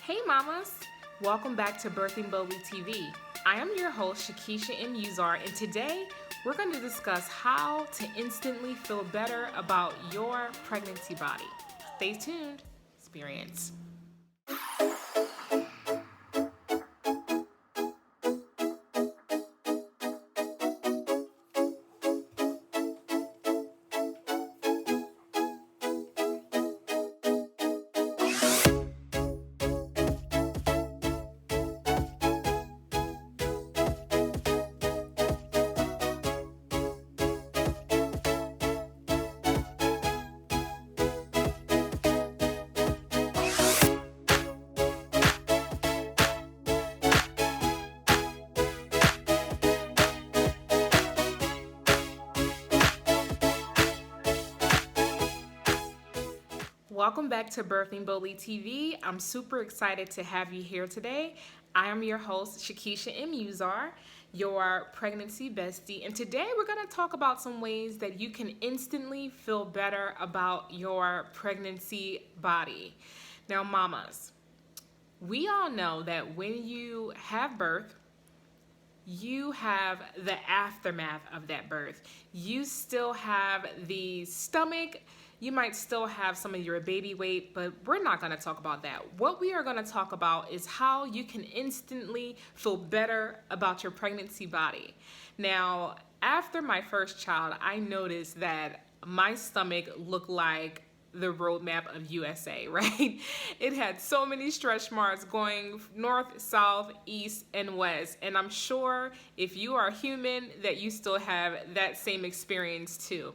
Hey mamas! Welcome back to Birthing Boldly TV. I am your host, Shakisha M. Uzar, and today we're going to discuss how to instantly feel better about your pregnancy body. Stay tuned. Experience. Welcome back to Birthing Boldly TV. I'm super excited to have you here today. I am your host, Shakisha M. Uzar, your pregnancy bestie. And today we're going to talk about some ways that you can instantly feel better about your pregnancy body. Now, mamas, we all know that when you have birth, you have the aftermath of that birth. You still have the stomach. You might still have some of your baby weight, but we're not going to talk about that. What we are going to talk about is how you can instantly feel better about your pregnancy body. Now, after my first child, I noticed that my stomach looked like the roadmap of USA, right? It had so many stretch marks going north, south, east, and west. And I'm sure if you are human that you still have that same experience too.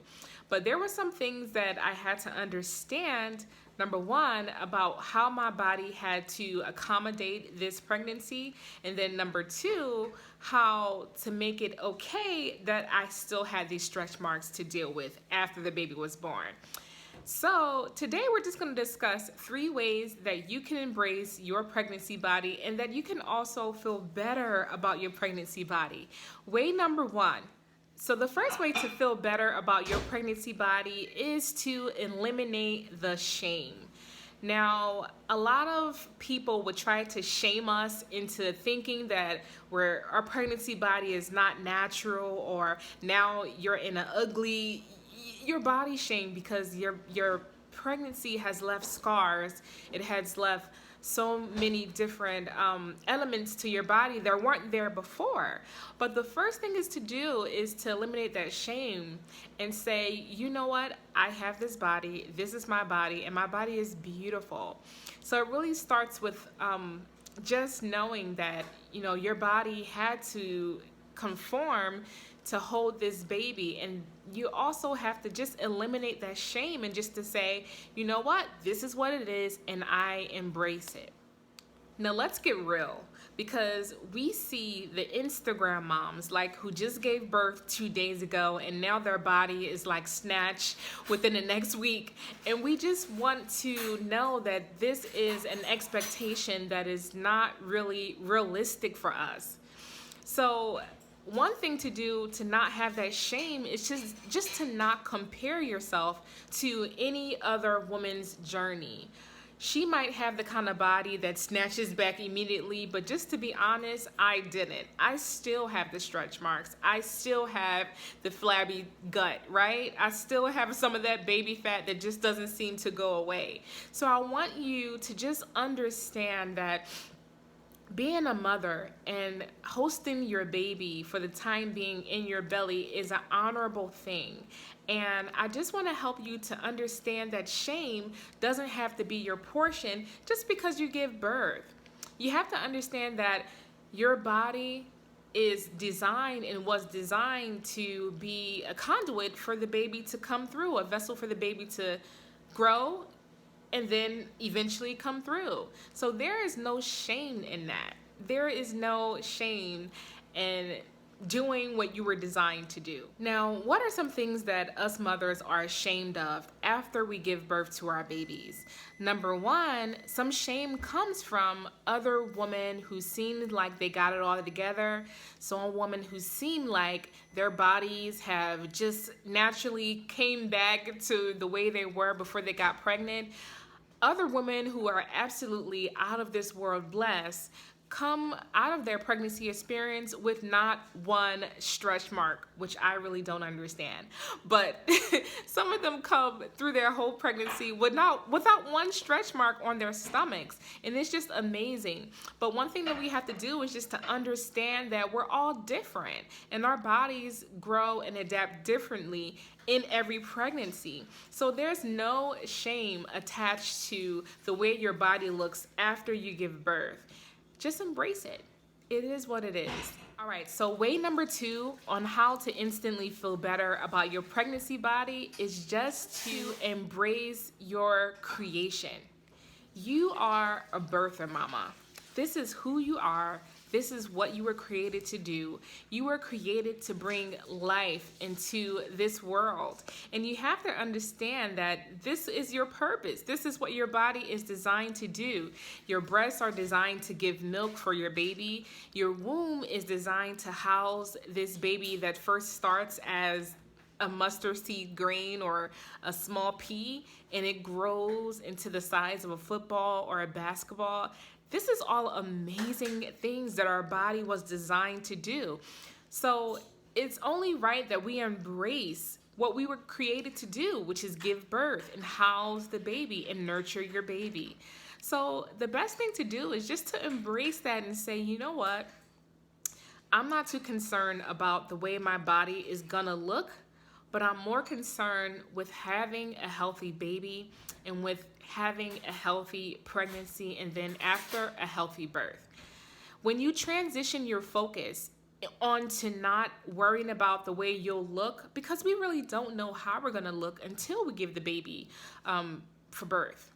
But there were some things that I had to understand, number one, about how my body had to accommodate this pregnancy. And then number two, how to make it okay that I still had these stretch marks to deal with after the baby was born. So today we're just going to discuss 3 ways that you can embrace your pregnancy body and that you can also feel better about your pregnancy body. Way number 1. So the first way to feel better about your pregnancy body is to eliminate the shame. Now, a lot of people would try to shame us into thinking that our pregnancy body is not natural, or now you're in an ugly, your body shame because your pregnancy has left scars. It has left so many different elements to your body that weren't there before. But the first thing is to eliminate that shame and say, you know what, I have this body, this is my body, and my body is beautiful. So it really starts with just knowing that, your body had to conform to hold this baby, and you also have to just eliminate that shame and just to say, you know what, this is what it is and I embrace it. Now let's get real, because we see the Instagram moms who just gave birth 2 days ago and now their body is like snatched within the next week, and we just want to know that this is an expectation that is not really realistic for us. So one thing to do to not have that shame is just to not compare yourself to any other woman's journey. She might have the kind of body that snatches back immediately, but just to be honest, I didn't. I still have the stretch marks. I still have the flabby gut, right? I still have some of that baby fat that just doesn't seem to go away. So I want you to just understand that being a mother and hosting your baby for the time being in your belly is an honorable thing. And I just want to help you to understand that shame doesn't have to be your portion just because you give birth. You have to understand that your body is designed and was designed to be a conduit for the baby to come through, a vessel for the baby to grow and then eventually come through. So there is no shame in that. There is no shame in doing what you were designed to do. Now, what are some things that us mothers are ashamed of after we give birth to our babies? Number 1, some shame comes from other women who seemed like they got it all together. So a woman who seemed like their bodies have just naturally came back to the way they were before they got pregnant. Other women who are absolutely out of this world blessed come out of their pregnancy experience with not one stretch mark, which I really don't understand. But some of them come through their whole pregnancy without one stretch mark on their stomachs. And it's just amazing. But one thing that we have to do is just to understand that we're all different and our bodies grow and adapt differently in every pregnancy. So there's no shame attached to the way your body looks after you give birth. Just embrace it. It is what it is. All right, so way number 2 on how to instantly feel better about your pregnancy body is just to embrace your creation. You are a birther, mama. This is who you are. This is what you were created to do. You were created to bring life into this world. And you have to understand that this is your purpose. This is what your body is designed to do. Your breasts are designed to give milk for your baby. Your womb is designed to house this baby that first starts as a mustard seed grain or a small pea, and it grows into the size of a football or a basketball. This is all amazing things that our body was designed to do. So it's only right that we embrace what we were created to do, which is give birth and house the baby and nurture your baby. So the best thing to do is just to embrace that and say, you know what? I'm not too concerned about the way my body is gonna look, but I'm more concerned with having a healthy baby and with having a healthy pregnancy and then after a healthy birth. When you transition your focus onto not worrying about the way you'll look, because we really don't know how we're gonna look until we give the baby for birth.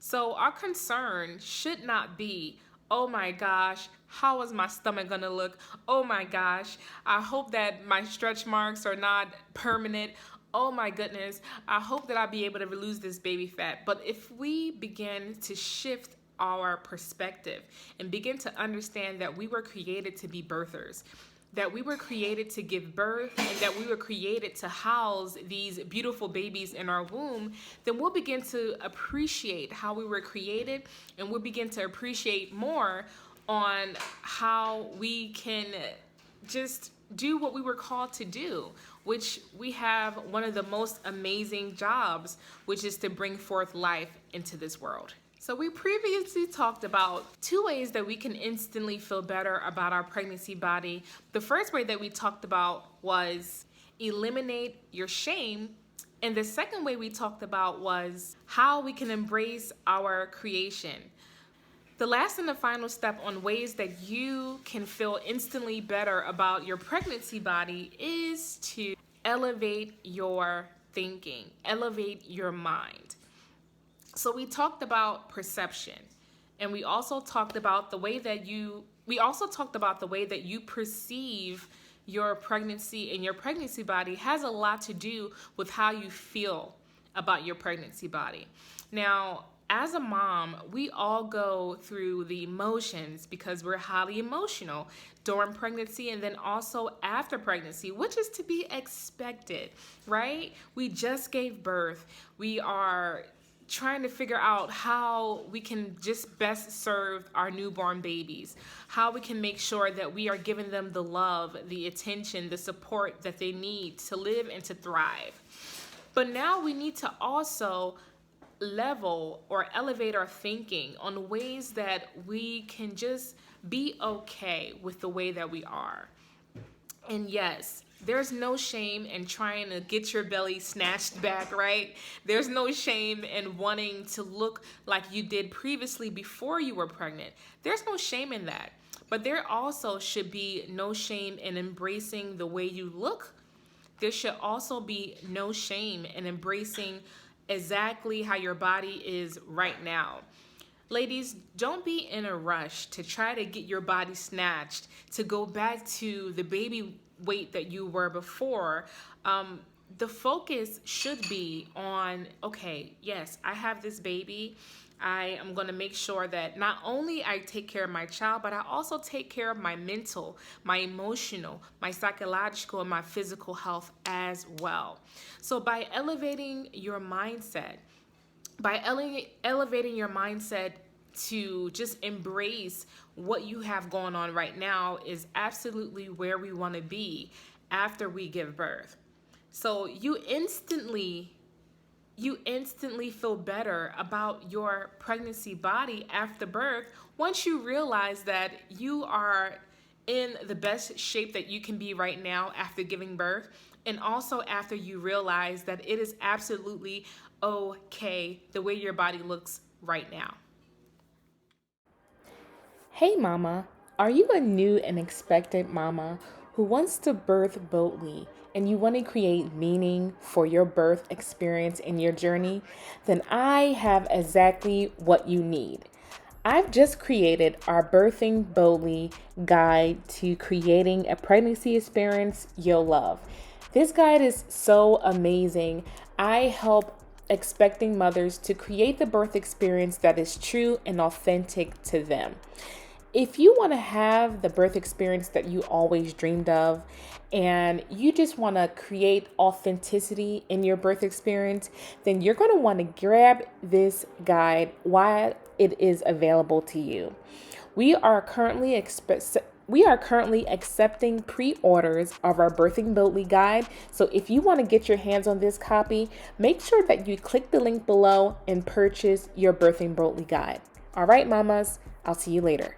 So our concern should not be, oh my gosh, how is my stomach gonna look? Oh my gosh, I hope that my stretch marks are not permanent. Oh my goodness, I hope that I'll be able to lose this baby fat. But if we begin to shift our perspective and begin to understand that we were created to be birthers, that we were created to give birth, and that we were created to house these beautiful babies in our womb, then we'll begin to appreciate how we were created, and we'll begin to appreciate more on how we can just do what we were called to do, which we have one of the most amazing jobs, which is to bring forth life into this world. So we previously talked about 2 ways that we can instantly feel better about our pregnancy body. The first way that we talked about was eliminate your shame. And the second way we talked about was how we can embrace our creation. The last and the final step on ways that you can feel instantly better about your pregnancy body is to elevate your thinking, elevate your mind. So we talked about perception, and we also talked about the way that you perceive your pregnancy, and your pregnancy body has a lot to do with how you feel about your pregnancy body. Now, as a mom, we all go through the emotions because we're highly emotional during pregnancy and then also after pregnancy, which is to be expected, right? We just gave birth. We are trying to figure out how we can just best serve our newborn babies, how we can make sure that we are giving them the love, the attention, the support that they need to live and to thrive. But now we need to also level or elevate our thinking on ways that we can just be okay with the way that we are. And yes, there's no shame in trying to get your belly snatched back, right? There's no shame in wanting to look like you did previously before you were pregnant. There's no shame in that. But there also should be no shame in embracing the way you look. There should also be no shame in embracing exactly how your body is right now. Ladies, don't be in a rush to try to get your body snatched to go back to the baby weight that you were before. The focus should be on, okay, yes, I have this baby. I am going to make sure that not only I take care of my child, but I also take care of my mental, my emotional, my psychological, and my physical health as well. So by elevating your mindset, by elevating your mindset to just embrace what you have going on right now is absolutely where we want to be after we give birth. So you instantly feel better about your pregnancy body after birth once you realize that you are in the best shape that you can be right now after giving birth, and also after you realize that it is absolutely okay the way your body looks right now. Hey, mama, are you a new and expectant mama who wants to birth boldly and you want to create meaning for your birth experience and your journey? Then I have exactly what you need. I've just created our Birthing Boldly guide to creating a pregnancy experience you'll love. This guide is so amazing. I help expecting mothers to create the birth experience that is true and authentic to them. If you want to have the birth experience that you always dreamed of, and you just want to create authenticity in your birth experience, then you're going to want to grab this guide while it is available to you. We are currently accepting pre-orders of our Birthing Boldly guide. So if you want to get your hands on this copy, make sure that you click the link below and purchase your Birthing Boldly guide. All right, mamas, I'll see you later.